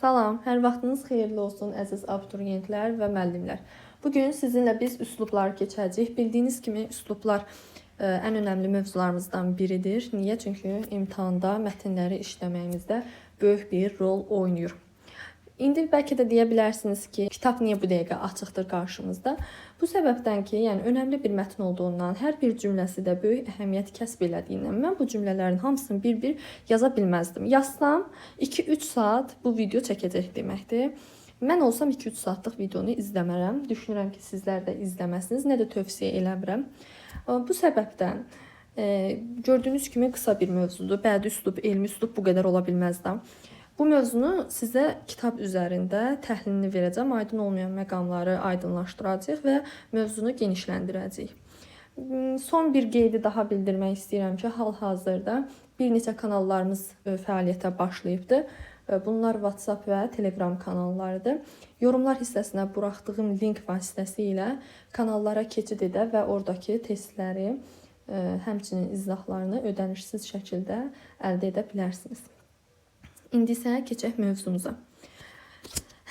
Salam, hər vaxtınız xeyirli olsun əziz abituriyentlər və müəllimlər. Bugün sizinlə biz üslubları keçəcəyik. Bildiyiniz kimi üslublar ən önəmli mövzularımızdan biridir. Niyə? Çünki imtahanda mətnləri işləməyimizdə böyük bir rol oynayır. İndi bəlkə də deyə bilərsiniz ki, kitab niyə bu dəqiqə açıqdır qarşımızda? Bu səbəbdən ki, yəni önəmli bir mətn olduğundan, hər bir cümləsi də böyük əhəmiyyət kəsb elədiyindən mən bu cümlələrin hamısını bir-bir yaza bilməzdim. Yazsam 2-3 saat bu video çəkəcək deməkdir. Mən olsam 2-3 saatlıq videonu izləmərəm. Düşünürəm ki, sizlər də izləməsiniz, nə də tövsiyə eləmirəm. Bu səbəbdən gördüyünüz kimi qısa bir mövzudur. Bədii üslub, elmi üslub bu qədər ola bilməzdi. Bu mövzunu sizə kitab üzərində təhlilini verəcəm, aydın olmayan məqamları aydınlaşdıracağıq və mövzunu genişləndirəcəyik. Son bir qeydi daha bildirmək istəyirəm ki, hal-hazırda bir neçə kanallarımız fəaliyyətə başlayıbdır. Bunlar WhatsApp və Telegram kanallarıdır. Yorumlar hissəsinə buraxdığım link vasitəsilə kanallara keçid edə və oradakı testləri, həmçinin izahlarını ödənişsiz şəkildə əldə edə bilərsiniz. İndi isə keçək mövzumuza.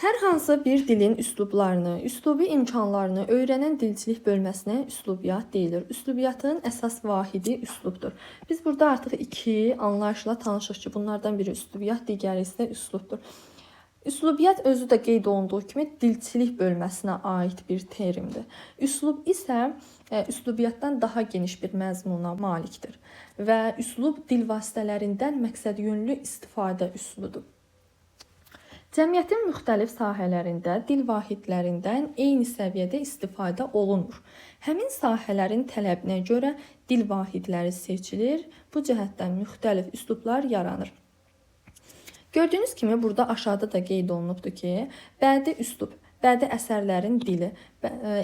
Hər hansı bir dilin üslublarını, üslubi imkanlarını öyrənən dilçilik bölməsinə üslubiyyat deyilir. Üslubiyyatın əsas vahidi üslubdur. Biz burada artıq iki anlayışla tanışıq ki, bunlardan biri üslubiyyat, digəri isə üslubdur. Üslubiyyat özü də qeyd olunduğu kimi dilçilik bölməsinə aid bir terimdir. Üslub isə üslubiyyatdan daha geniş bir məzmuna malikdir və üslub dil vasitələrindən məqsədyönlü istifadə üslubudur. Cəmiyyətin müxtəlif sahələrində dil vahidlərindən eyni səviyyədə istifadə olunur. Həmin sahələrin tələbinə görə dil vahidləri seçilir, bu cəhətdən müxtəlif üslublar yaranır. Gördüyünüz kimi burada aşağıda da qeyd olunubdur ki, bədii üslub, bədii əsərlərin dili,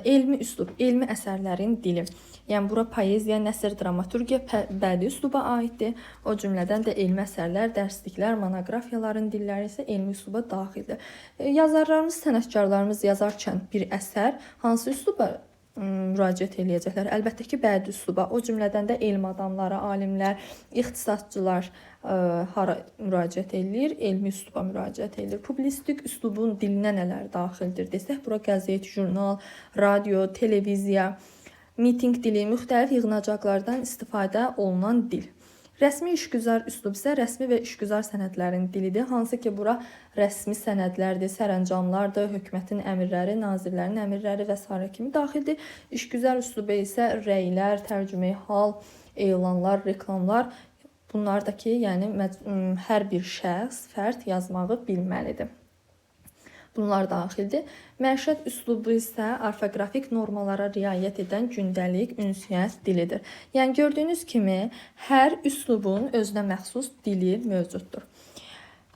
elmi üslub, elmi əsərlərin dili. Yəni bura poeziya, nəsr, dramaturgiya bədii üsluba aiddir. O cümlədən də elmi əsərlər, dərsliklər, monoqrafiyaların dilləri isə elmi üsluba daxildir. Yazarlarımız, sənətkarlarımız yazarkən bir əsər hansı üsluba müraciət eləyəcəklər? Əlbəttə ki, bədii üsluba. O cümlədən də elm adamları, alimlər, ixtisasçılar hara müraciət eləyir? Elmi üsluba müraciət eləyir. Publisistik üslubun dilinə nələr daxildir desək, bura qəzet, jurnal, radio, televiziya, miting dili, müxtəlif yığınacaqlardan istifadə olunan dil. Rəsmi işgüzar üslub isə rəsmi və işgüzar sənədlərin dilidir. Hansı ki, bura rəsmi sənədlərdir, sərəncamlardır, hökumətin əmirləri, nazirlərin əmirləri və s. kimi daxildir. İşgüzar üsluba isə rəylər, tərcümeyi hal, elanlar, reklamlar, bunlar da ki, yəni hər bir şəxs, fərd yazmağı bilməlidir. Bunlar daxildir. Məişət üslubu isə orfoqrafik normalara riayət edən gündəlik ünsiyyət dilidir. Yəni gördüyünüz kimi hər üslubun özünə məxsus dili mövcuddur.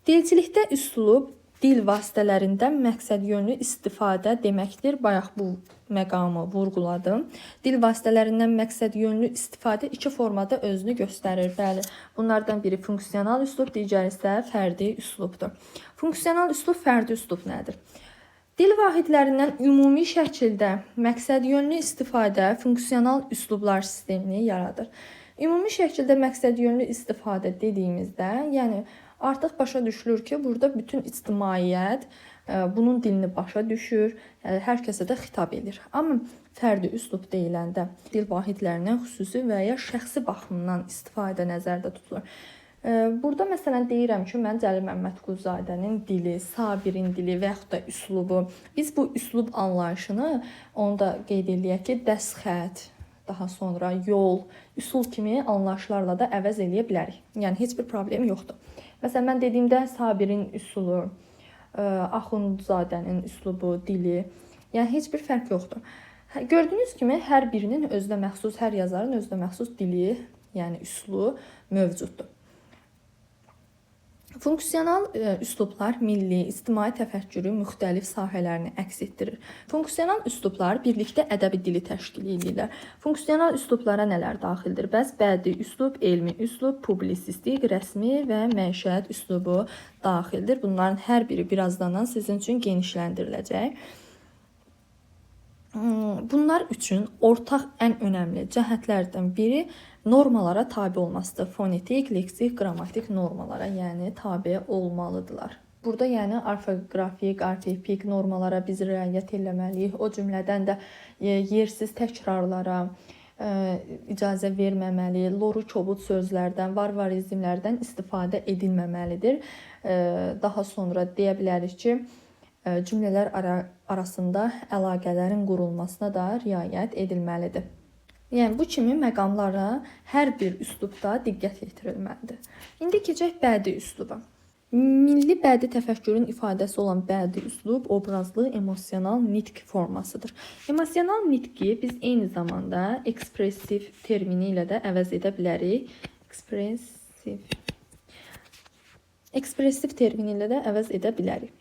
Dilçilikdə üslub dil vasitələrindən məqsədyönlü istifadə deməkdir. Bayaq bu məqamı vurğuladım. Dil vasitələrindən məqsədyönlü istifadə iki formada özünü göstərir. Bəli, bunlardan biri funksional üslub, digəri isə fərdi üslubdur. Funksional üslub, fərdi üslub nədir? Dil vahidlərindən ümumi şəkildə məqsədyönlü istifadə funksional üslublar sistemini yaradır. Ümumi şəkildə məqsədyönlü istifadə dediyimizdə, yəni artıq başa düşülür ki, burada bütün ictimaiyyət bunun dilini başa düşür, hər kəsə də xitab edir. Amma fərdi üslub deyiləndə dil vahidlərindən xüsusi və ya şəxsi baxımdan istifadə nəzərdə tutulur. Burada məsələn deyirəm ki, mən Cəlil Məmmədquluzadənin dili, Sabirin dili və yaxud da üslubu. Biz bu üslub anlayışını onu da qeyd eləyək ki, dəstxət, daha sonra yol, üsul kimi anlayışlarla da əvəz eləyə bilərik. Yəni heç bir problem yoxdur. Məsələn, mən dediyimdə Sabirin üsulu, Axundzadənin üslubu, dili, yəni heç bir fərq yoxdur. Gördüyünüz kimi hər birinin özünə məxsus, hər yazarın özünə məxsus dili, yəni üsulu mövcuddur. Funksional üslublar milli, ictimai təfəkkürü müxtəlif sahələrini əks etdirir. Funksional üslublar birlikdə ədəbi dili təşkil edirlər. Funksional üslublara nələr daxildir? Bəs bədii üslub, elmi üslub, publisistik, rəsmi və məişət üslubu daxildir. Bunların hər biri birazdan sizin üçün genişləndiriləcək. Bunlar üçün ortaq ən önəmli cəhətlərdən biri normalara tabe olmasıdır. Fonetik, leksik, qrammatik normalara, yəni tabe olmalıdırlar. Burada yəni orfoqrafik, ortotipik normalara biz riayət etməliyik. O cümlədən də yersiz təkrarlara icazə verməməli, loru kobud sözlərdən, varvarizmlərdən istifadə edilməməlidir. Daha sonra deyə bilərik ki, cümlələr arasında əlaqələrin qurulmasına da riayət edilməlidir. Yəni bu kimi məqamlara hər bir üslubda diqqət yetirilməlidir. İndi keçək bədii üsluba. Milli bədii təfəkkürün ifadəsi olan bədii üslub obrazlı, emosional nitq formasıdır. Emosional nitqi biz eyni zamanda ekspressiv termini ilə də əvəz edə bilərik. Ekspressiv termini ilə də əvəz edə bilərik.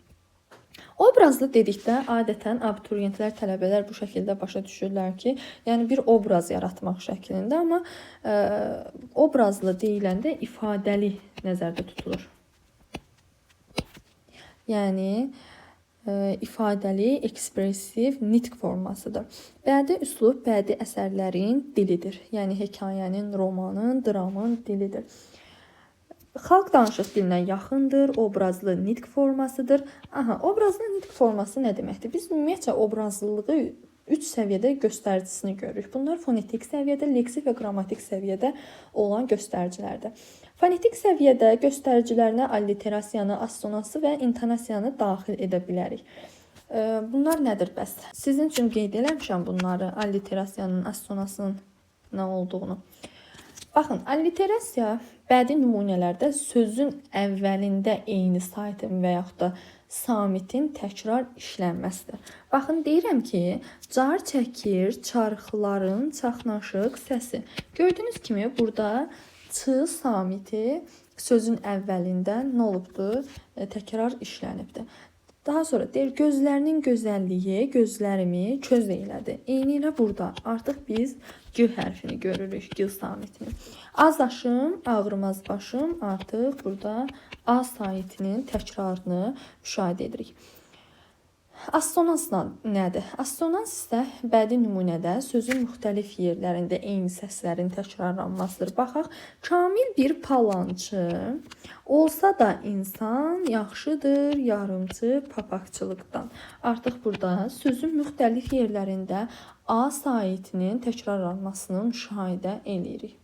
Obrazlı dedikdə adətən abituriyentlər, tələbələr bu şəkildə başa düşürlər ki, yəni bir obraz yaratmaq şəklində, amma obrazlı deyiləndə ifadəli nəzərdə tutulur. Yəni ifadəli, ekspressiv nitq formasıdır. Bədii üslub bədii əsərlərin dilidir. Yəni hekayənin, romanın, dramın dilidir. Xalq danışıq dilinə yaxındır, obrazlı nitq formasıdır. Obrazlı nitq forması nə deməkdir? Biz ümumiyyətcə obrazlılığı 3 səviyyədə göstəricisini görürük. Bunlar fonetik səviyyədə, leksik və qrammatik səviyyədə olan göstəricilərdir. Fonetik səviyyədə göstəricilərinə alliterasiyanı, assonansı və intonasiyanı daxil edə bilərik. Bunlar nədir bəs? Sizin üçün qeyd eləmişəm bunları, alliterasiyanın, assonasının nə olduğunu. Baxın, alliterasiya bədii nümunələrdə sözün əvvəlində eyni saitin və yaxud da samitin təkrar işlənməsidir. Baxın, deyirəm ki, car çəkir çarxların çaxnaşıq səsi. Gördüyünüz kimi burada ç samiti sözün əvvəlində nə olubdur? Təkrar işlənibdir. Daha sonra deyir, gözlərinin gözəlliyi gözlərimi köz eylədi. Eyni ilə burada artıq biz G hərfini görürük, G samitini. Azlaşım, ağrımaz başım artıq burada A saitinin təkrarını müşahidə edirik. Assonans nədir? Assonans isə bədii nümunədə sözün müxtəlif yerlərində eyni səslərin təkrarlanmasıdır. Baxaq, kamil bir palançı olsa da insan yaxşıdır yarımçı papaqçılıqdan. Artıq burada sözün müxtəlif yerlərində A saitinin təkrarlanmasını müşahidə edirik.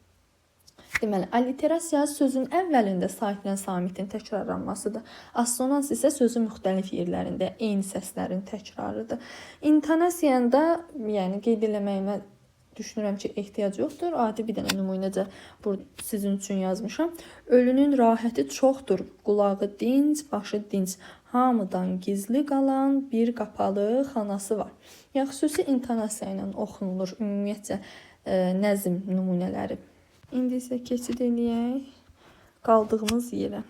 Deməli, alliterasiya sözün əvvəlində saitlə samitin təkrarlanmasıdır. Assonans isə sözün müxtəlif yerlərində eyni səslərin təkrarıdır. İntonasiyanda, yəni qeyd eləməyimə düşünürəm ki, ehtiyac yoxdur. Adi bir dənə nümunəcə burada sizin üçün yazmışam. Ölünün rahəti çoxdur, qulağı dinc, başı dinc. Hamıdan gizli qalan bir qapalı xanası var. Yəni xüsusi intonasiya ilə oxunulur ümumiyyətcə nəzm nümunələri. İndi isə keçid eləyək qaldığımız yerə.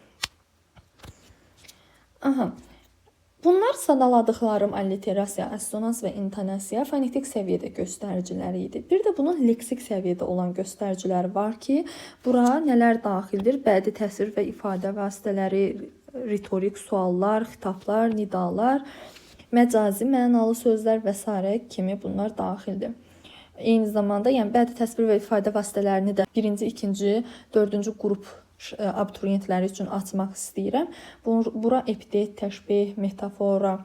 Bunlar sadaladıqlarım alliterasiya, assonans və intonasiya fonetik səviyyədə göstəriciləri idi. Bir də bunun leksik səviyyədə olan göstəriciləri var ki, bura nələr daxildir? Bədii təsvir və ifadə vasitələri, ritorik suallar, xitablar, nidalar, məcazi mənalı sözlər və s. kimi bunlar daxildir. Eyni zamanda, yəni bədii təsvir və ifadə vasitələrini də 1-ci, 2-ci, 4-cü qrup abituriyentləri üçün açmaq istəyirəm. Bura epitet, təşbeh, metafora,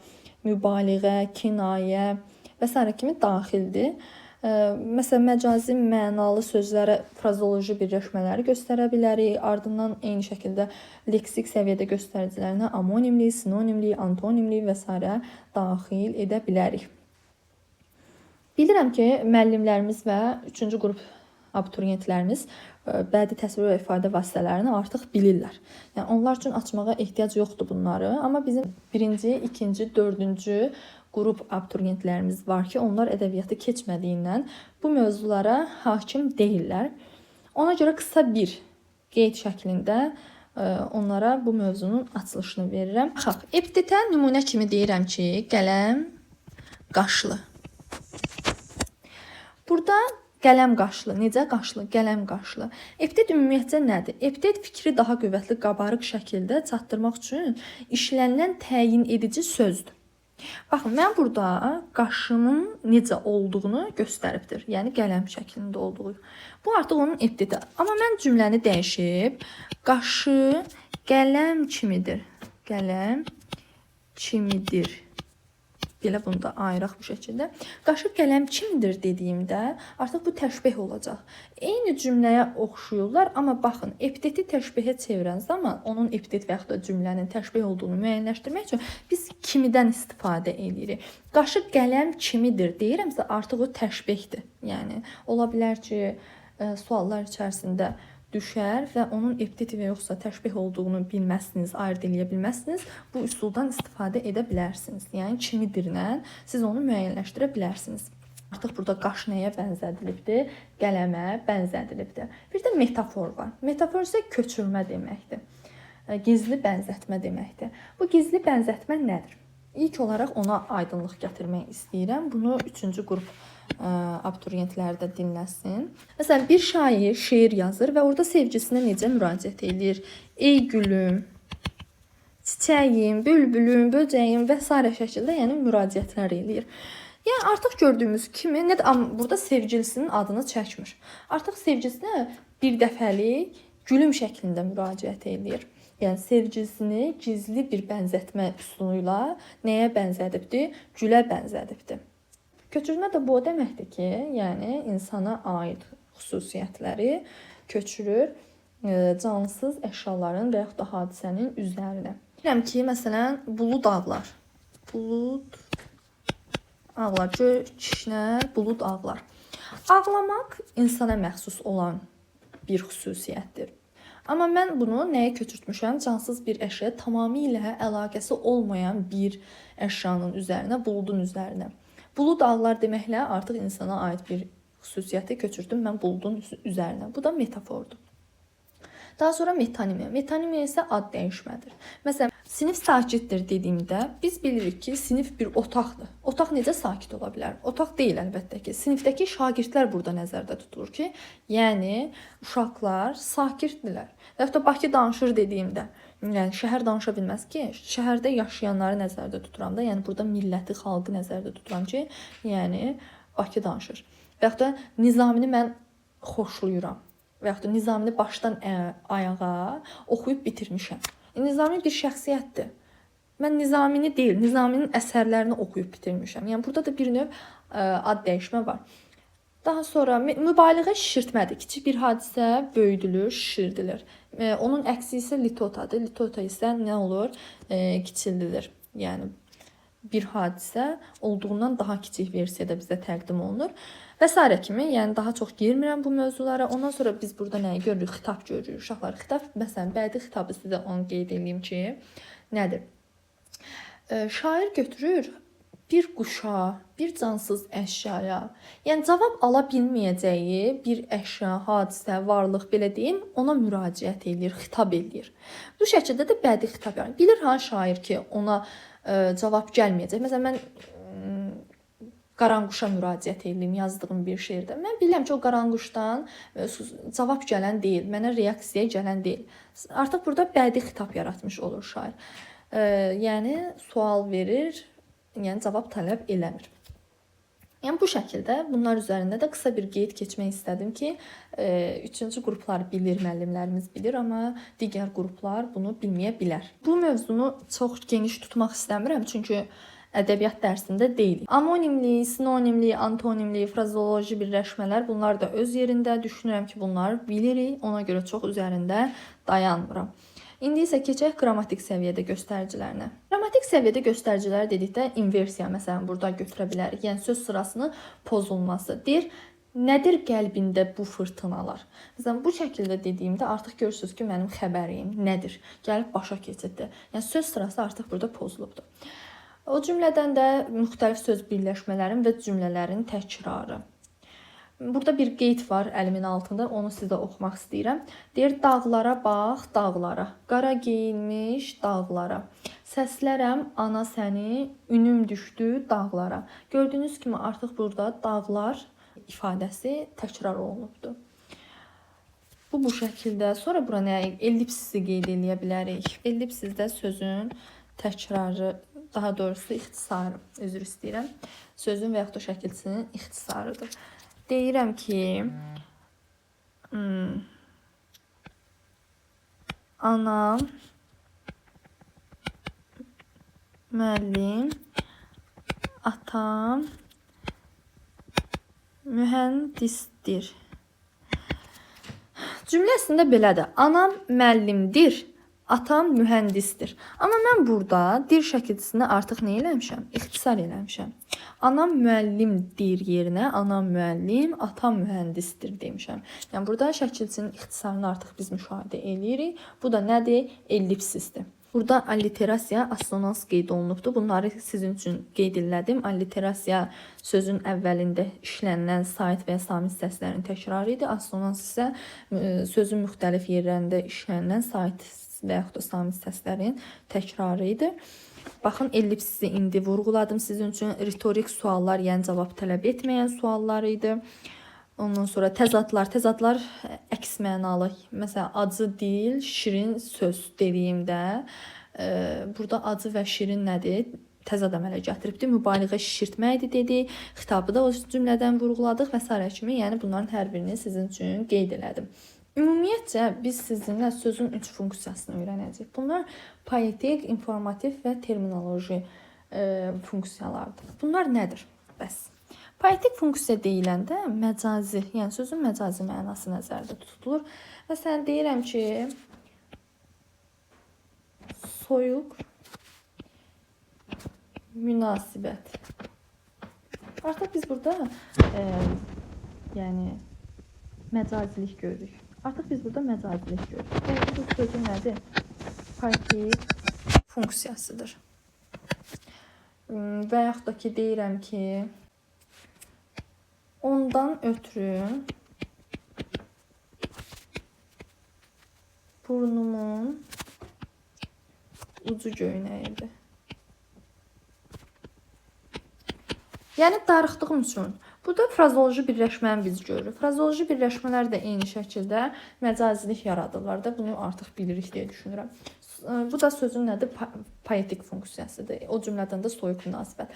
mübaliğə, kinayə və s. kimi daxildir. Məsələn, məcazi mənalı sözlərə frazoloji birləşmələri göstərə bilərik. Ardından eyni şəkildə leksik səviyyədə göstəricilərinə amonimli, sinonimli, antonimli və s. daxil edə bilərik. Bilirəm ki, müəllimlərimiz və 3-cü qrup abituriyentlərimiz bədii təsvir və ifadə vasitələrini artıq bilirlər. Yəni onlar üçün açmağa ehtiyac yoxdur bunları, amma bizim 1-ci, 2-ci, 4-cü qrup abituriyentlərimiz var ki, onlar ədəbiyyatı keçmədiyindən bu mövzulara hakim deyillər. Ona görə qısa bir qeyd şəklində onlara bu mövzunun açılışını verirəm. Baxaq, epitetə nümunə kimi deyirəm ki, qələm, qaşlı. Burada qələm qaşlı, necə qaşlı? Qələm qaşlı. Epitet ümumiyyətcə nədir? Epitet fikri daha qüvvətli, qabarıq şəkildə çatdırmaq üçün işlənilən təyin edici sözdür. Baxın, mən burada qaşının necə olduğunu göstəribdir. Yəni qələm şəklində olduğu. Bu artıq onun epiteti. Amma mən cümləni dəyişib, qaşı qələm kimidir qələm kimidir. Belə bunu da ayıraq bu şəkildə. Qaşıq qələm kimidir dediyimdə artıq bu təşbeh olacaq. Eyni cümləyə oxşuyurlar, amma baxın, epiteti təşbehə çevirən zaman onun epitet və yaxud da cümlənin təşbeh olduğunu müəyyənləşdirmək üçün biz kimidən istifadə edirik. Qaşıq qələm kimidir deyirəmsə artıq o təşbehdir. Yəni ola bilər ki, suallar içərisində düşər və onun epiteti və yoxsa təşbeh olduğunu bilməzsiniz, ayırd edə bilməzsiniz. Bu üsuldan istifadə edə bilərsiniz. Yəni kimidirlə siz onu müəyyənləşdirə bilərsiniz. Artıq burada qaş nəyə bənzədilibdir? Qələmə bənzədilibdir. Bir də metafor var. Metafor isə köçürmə deməkdir. Gizli bənzətmə deməkdir. Bu gizli bənzətmə nədir? İlk olaraq ona aydınlıq gətirmək istəyirəm. Bunu 3-cü qrup abituriyentlər də dinləsin. Məsələn, bir şair şeir yazır və orada sevgisinə necə müraciət edir? Ey gülüm, çiçəyim, bülbülüm, böcəyim və s. şəkildə, yəni müraciətlər eləyir. Yəni artıq gördüyümüz kimi burada sevgilisinin adını çəkmir. Artıq sevgisinə bir dəfəlik gülüm şəklində müraciət eləyir. Yəni sevgilisini gizli bir bənzətmə üsuluyla nəyə bənzədibdir? Gülə bənzədibdir. Köçürmə də bu deməkdir ki, yəni insana aid xüsusiyyətləri köçürür cansız əşyaların və yaxud da hadisənin üzərinə. Bilirəm ki, məsələn, bulud ağlar. Bulud ağlar, göy kişnər, bulud ağlar. Ağlamaq insana məxsus olan bir xüsusiyyətdir. Amma mən bunu nəyə köçürtmüşəm? Cansız bir əşya, tamamilə əlaqəsi olmayan bir əşyanın üzərinə, buludun üzərinə. Bulud ağlar deməklə artıq insana aid bir xüsusiyyəti köçürdüm mən buludun üzərinə. Bu da metafordur. Daha sonra metonimiya. Metonimiya isə ad dəyişmədir. Məsələn, sinif sakitdir dediyimdə biz bilirik ki, sinif bir otaqdır. Otaq necə sakit ola bilər? Otaq deyil əlbəttə ki. Sinifdəki şagirdlər burada nəzərdə tutulur ki, yəni uşaqlar sakitdirlər. Və yaxud da Bakı danışır dediyimdə, yəni şəhər danışa bilməz ki, şəhərdə yaşayanları nəzərdə tuturam da, yəni burada milləti, xalqı nəzərdə tuturam ki, yəni Bakı danışır. Və yaxud da Nizamini mən xoşlayıram. Və yaxud da Nizamini başdan ayağa oxuyub bitirmişəm. Nizami bir şəxsiyyətdir. Mən Nizamini deyil, Nizaminin əsərlərini oxuyub bitirmişəm. Yəni burada da bir növ ad dəyişmə var. Daha sonra mübaliğə şişirtmədir. Kiçik bir hadisə böyüdülür, şişirdilir. Onun əksi isə litotadır. Litota isə nə olur? Kiçildilir. Yəni bir hadisə olduğundan daha kiçik versiyada bizə təqdim olunur. Və s. kimi, yəni daha çox girmirəm bu mövzulara. Ondan sonra biz burada nəyi görürük? Xitab görürük. Uşaqlar xitab, məsələn, bədii xitabı sizə onu qeyd edeyim ki, nədir? Şair götürür bir quşa, bir cansız əşyaya, yəni cavab ala bilməyəcəyi bir əşya, hadisə, varlıq belə deyim, ona müraciət edir, xitab edir. Bu şəkildə də bədii xitab yaranır. Bilir ha şair ki, ona cavab gəlməyəcək. Məsələn, mən qaranquşa müraciət edirəm yazdığım bir şeirdə. Mən bilirəm ki, o qaranquşdan cavab gələn deyil, mənə reaksiya gələn deyil. Artıq burada bədii xitab yaratmış olur şair. Yəni sual verir, yəni cavab tələb eləmir. Yəni bu şəkildə bunlar üzərində də qısa bir qeyd keçmək istədim ki, 3-cü qruplar bilir, müəllimlərimiz bilir, amma digər qruplar bunu bilməyə bilər. Bu mövzunu çox geniş tutmaq istəmirəm, çünki ədəbiyyat dərsində deyilik. Amonimli, sinonimli, antonimli, frazeoloji birləşmələr bunlar da öz yerində. Düşünürəm ki, bunları bilirik, ona görə çox üzərində dayanmıram. İndi isə keçək qrammatik səviyyədə göstəricilərinə. Qrammatik səviyyədə göstəricilər dedikdə inversiya məsələn burada götürə bilərik. Yəni söz sırasının pozulması. Deyir, nədir qəlbində bu fırtınalar? Məsələn bu şəkildə dediyimdə artıq görürsüz ki, mənim xəbərim nədir? Gəlib başa keçiddir. Yəni söz sırası artıq burada pozulubdur. O cümlədən də müxtəlif söz birləşmələrin və cümlələrin təkrarı. Burada bir qeyd var əlimin altında, onu sizə oxumaq istəyirəm. Deyir, dağlara bax, dağlara, qara geyinmiş dağlara. Səslərəm ana səni, ünüm düşdü dağlara. Gördüyünüz kimi artıq burada dağlar ifadəsi təkrar olunubdur. Bu şəkildə. Sonra bura nə? Ellipsisi qeyd edə bilərik. Ellipsizdə sözün təkrarı, daha doğrusu ixtisarı, üzr istəyirəm. Sözün və yaxud da şəkilçinin ixtisarıdır. Deyirəm ki, anam müəllim, atam mühəndisdir. Cümləsində belədir. Anam müəllimdir, atam mühəndisdir. Amma mən burada dir şəkilçisini artıq nə eləmişəm? İxtisar eləmişəm. Anam müəllimdir yerinə anam müəllim, atam mühəndisdir demişəm. Yəni burada şəkilçinin ixtisarını artıq biz müşahidə eləyirik. Bu da nədir? Ellipsisdir. Burada alliterasiya, assonans qeyd olunubdur. Bunları sizin üçün qeyd elədim. Alliterasiya sözün əvvəlində işlənilən sait və ya samit səslərin təkrarı idi. Assonans isə sözün müxtəlif yerlərində işlənilən sait və yaxud da samit səslərin təkrarı idi. Baxın, ellipsisi indi vurğuladım sizin üçün. Ritorik suallar, yəni cavab tələb etməyən suallar idi. Ondan sonra təzadlar əks mənalı. Məsələn, acı dil, şirin söz dediyimdə burada acı və şirin nədir? Təzad əmələ gətiribdir. Mübaliğə şişirtməkdir dedi. Xitabı da o cümlədən vurğuladıq və s. kimi. Yəni bunların hər birini sizin üçün qeyd elədim. Ümumiyyətcə biz sizinlə sözün 3 funksiyasını öyrənəcəyik. Bunlar poetik, informativ və terminoloji funksiyalardır. Bunlar nədir? Bəs. Poetik funksiya deyiləndə məcazi, yəni sözün məcazi mənası nəzərdə tutulur. Məsələn, deyirəm ki, soyuq münasibət. Artıq biz burada yəni məcazilik görürük. Artıq biz burada məcazilik görürük. Yəni bu sözün nədir? Poetik funksiyasıdır. Və yaxud da ki, deyirəm ki, ondan ötürü burnumun ucu göynəyirdi. Yəni darıxdığım üçün. Burada frazoloji birləşməni biz görürük. Frazoloji birləşmələr də eyni şəkildə məcazilik yaradırlar da. Bunu artıq bilirik deyə düşünürəm. Bu da sözün nədir? Poetik funksiyasıdır. O cümlədən də soyuq münasibət.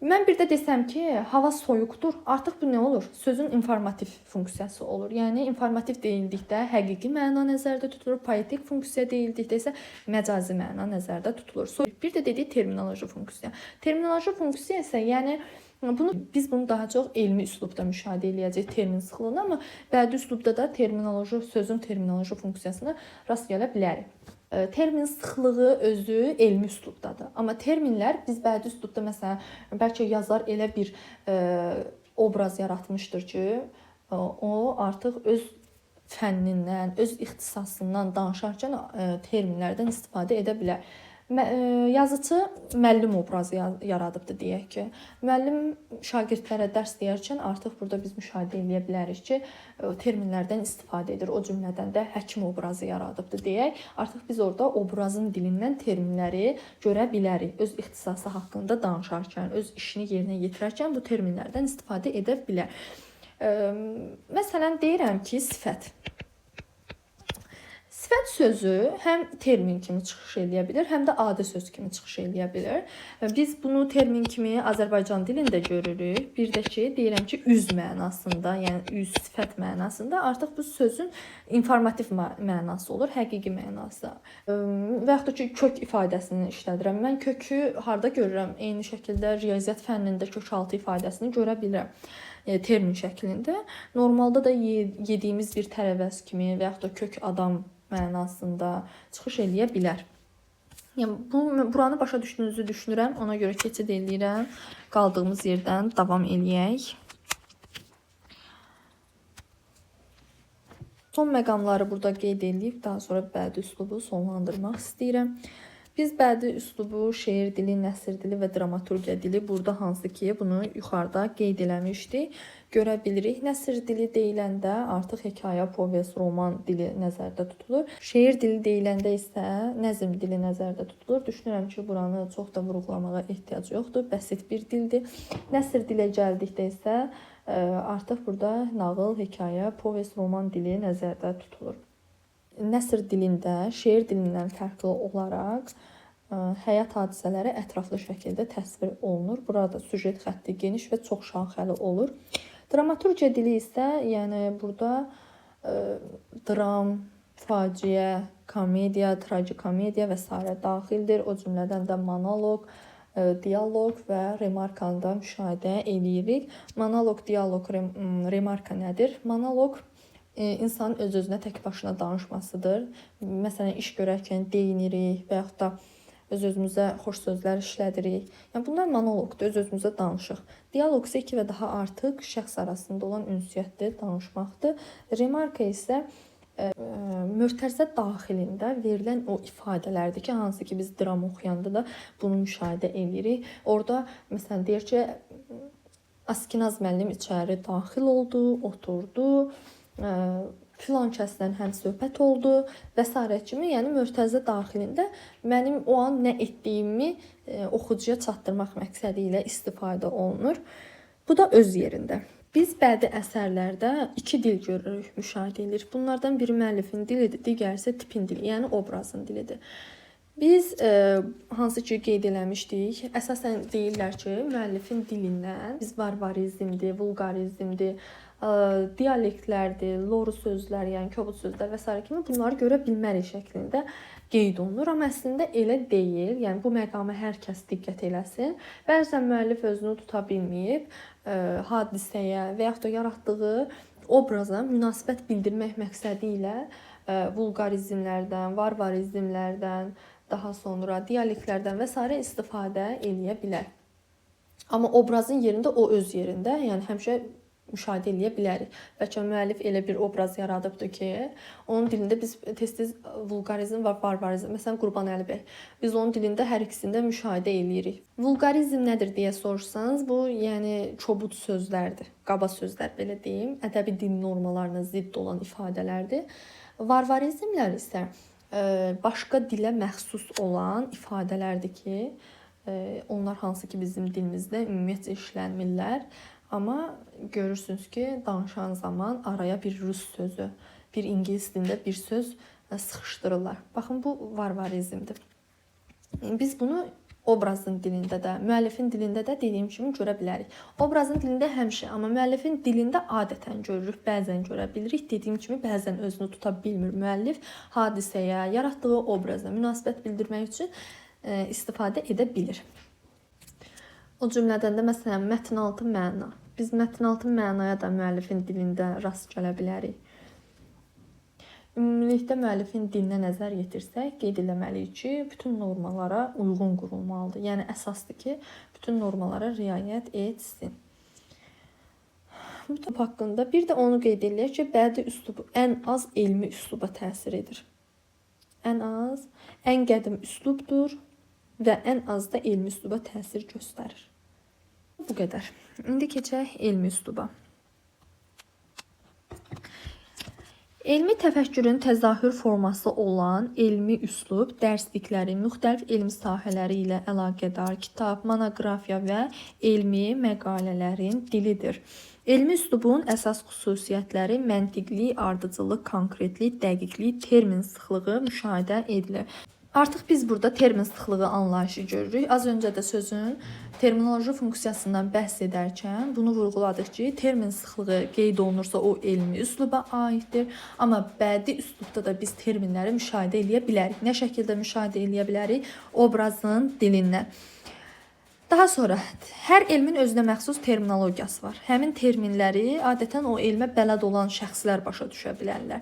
Mən bir də desəm ki, hava soyuqdur. Artıq bu nə olur? Sözün informativ funksiyası olur. Yəni informativ deyildikdə həqiqi məna nəzərdə tutulur, poetik funksiya deyildikdə isə məcazi məna nəzərdə tutulur. Bir də dedik terminoloji funksiya. Terminoloji funksiya isə yəni biz bunu daha çox elmi üslubda müşahidə edəcəyik termin sıxlığını, amma bədii üslubda da sözün terminoloji funksiyasına rast gələ bilərik. Termin sıxlığı özü elmi üslubdadır. Amma terminlər biz bədii üslubda məsələn bəlkə yazar elə bir obraz yaratmışdır ki, o artıq öz fənnindən, öz ixtisasından danışarkən terminlərdən istifadə edə bilər. Yazıcı müəllim obrazı yaradıbdır deyək ki. Müəllim şagirdlərə dərs deyərkən artıq burada biz müşahidə edə bilərik ki, terminlərdən istifadə edir. O cümlədən də həkim obrazı yaradıbdır deyək. Artıq biz orada obrazın dilindən terminləri görə bilərik. Öz ixtisası haqqında danışarkən, öz işini yerinə yetirərkən bu terminlərdən istifadə edə bilər. Məsələn, deyirəm ki, sifət. Sifət sözü həm termin kimi çıxış edə bilər, həm də adi söz kimi çıxış edə bilər. Biz bunu termin kimi Azərbaycan dilində görürük. Bir də ki, deyirəm ki, üz mənasında, yəni üz sifət mənasında artıq bu sözün informativ mənası olur, həqiqi mənası. Və yaxud da ki, kök ifadəsini işlədirəm. Mən kökü harda görürəm? Eyni şəkildə riyaziyyat fənnində kökaltı ifadəsini görə bilirəm. Termin şəklində. Normalda da yediyimiz bir tərəvəz kimi və yaxud da kök adam mənasında çıxış eləyə bilər. Yəni buranı başa düşdüyünüzü düşünürəm. Ona görə keçid eləyirəm. Qaldığımız yerdən davam eləyək. Son məqamları burada qeyd edib, daha sonra bədii üslubu sonlandırmaq istəyirəm. Biz bədii üslubu, şeir dili, nəsr dili və dramaturgiya dili burada hansı ki bunu yuxarıda qeyd eləmişdik. Görə bilirik. Nəsr dili deyiləndə artıq hekayə, povest, roman dili nəzərdə tutulur. Şeir dili deyiləndə isə nəzm dili nəzərdə tutulur. Düşünürəm ki, buranı çox da vurğulamağa ehtiyac yoxdur. Bəsit bir dildir. Nəsr dilə gəldikdə isə artıq burada nağıl, hekayə, povest, roman dili nəzərdə tutulur. Nəsr dilində şeir dilindən fərqli olaraq həyat hadisələri ətraflı şəkildə təsvir olunur. Burada süjet xətti geniş və çox şaxəli olur. Dramaturgiya dili isə yəni burada dram, faciə, komediya, tragikomediya və s. daxildir. O cümlədən də monoloq, dialoq və remarkanı da müşahidə edirik. Monoloq, dialoq, remarka nədir? Monoloq insanın öz-özünə tək başına danışmasıdır. Məsələn, iş görərkən deyinirik və yaxud da öz-özümüzə xoş sözlər işlədirik. Yəni bunlar monoloqdur, öz-özümüzə danışıq. Dialoq isə 2 və daha artıq şəxs arasında olan ünsiyyətdir, danışmaqdır. Remarka isə mötərizə daxilində verilən o ifadələrdir ki, hansı ki biz dram oxuyanda da bunu müşahidə edirik. Orada məsələn deyir ki, Askinaz müəllim içəri daxil oldu, oturdu, filan kəsdən həmsöhbət oldu və s. kimi, yəni mötərizə daxilində mənim o an nə etdiyimi oxucuya çatdırmaq məqsədi ilə istifadə olunur. Bu da öz yerində. Biz bədii əsərlərdə 2 dil görürük, müşahidə edirik. Bunlardan biri müəllifin dilidir, digəri isə tipin dili, yəni obrazın dilidir. Biz hansı ki qeyd eləmişdik, əsasən deyirlər ki, müəllifin dilindən biz varvarizmdir, vulqarizmdir, dialektlərdir, loru sözlər, yəni kobud sözlər və s. kimi bunları görə bilmərik şəklində qeyd olunur. Amma əslində elə deyil. Yəni bu məqama hər kəs diqqət eləsin. Bəzən müəllif özünü tuta bilməyib, hadisəyə və yaxud da yaratdığı obraza münasibət bildirmək məqsədi ilə vulqarizmlərdən, varvarizmlərdən, daha sonra dialektlərdən və s. istifadə eləyə bilər. Amma obrazın yerində o öz yerində, yəni həmişə müşahidə eləyə bilərik. Bəlkə müəllif elə bir obraz yaradıbdır ki, onun dilində biz tez-tez vulqarizm və varvarizm, məsələn Qurbanəli bəy, biz onun dilində hər ikisində müşahidə eləyirik. Vulqarizm nədir deyə soruşsanız, bu yəni kobud sözlərdir, qaba sözlər belə deyim, ədəbi dil normalarına zidd olan ifadələrdir. Varvarizmlər isə başqa dilə məxsus olan ifadələrdir ki, onlar hansı ki bizim dilimizdə ümumiyyətcə işlənmirlər. Amma görürsünüz ki, danışan zaman araya bir rus sözü, bir ingilis dilində bir söz sıxışdırırlar. Baxın, bu varvarizmdir. Biz bunu obrazın dilində də, müəllifin dilində də dediyim kimi görə bilərik. Obrazın dilində həmişə, amma müəllifin dilində adətən görürük, bəzən görə bilirik. Dediyim kimi, bəzən özünü tuta bilmir müəllif. Hadisəyə, yaratdığı obraza münasibət bildirmək üçün istifadə edə bilir. O cümlədən də məsələn mətnaltı məna. Biz mətnaltı mənaya da müəllifin dilində rast gələ bilərik. Ümumilikdə müəllifin dilinə nəzər yetirsək, qeyd etməliyik ki, bütün normalara uyğun qurulmalıdır. Yəni əsasdır ki, bütün normalara riayət etsin. Bu kitab haqqında bir də onu qeyd edək ki, bədii üslubu ən az elmi üsluba təsir edir. Ən qədim üslubdur və ən az da elmi üsluba təsir göstərir. Bu qədər. İndi keçək elmi üsluba. Elmi təfəkkürün təzahür forması olan elmi üslub dərsliklərin müxtəlif elmi sahələri ilə əlaqədar kitab, monoqrafiya və elmi məqalələrin dilidir. Elmi üslubun əsas xüsusiyyətləri məntiqli, ardıcıllıq, konkretlik, dəqiqlik, termin sıxlığı müşahidə edilir. Artıq biz burada termin sıxlığı anlayışı görürük. Az öncə də sözün terminoloji funksiyasından bəhs edərkən bunu vurğuladıq ki, termin sıxlığı qeyd olunursa o elmi üsluba aiddir. Amma bədii üslubda da biz terminləri müşahidə eləyə bilərik. Nə şəkildə müşahidə eləyə bilərik? Obrazın dilindən. Daha sonra, hər elmin özünə məxsus terminologiyası var. Həmin terminləri adətən o elmə bələd olan şəxslər başa düşə bilərlər.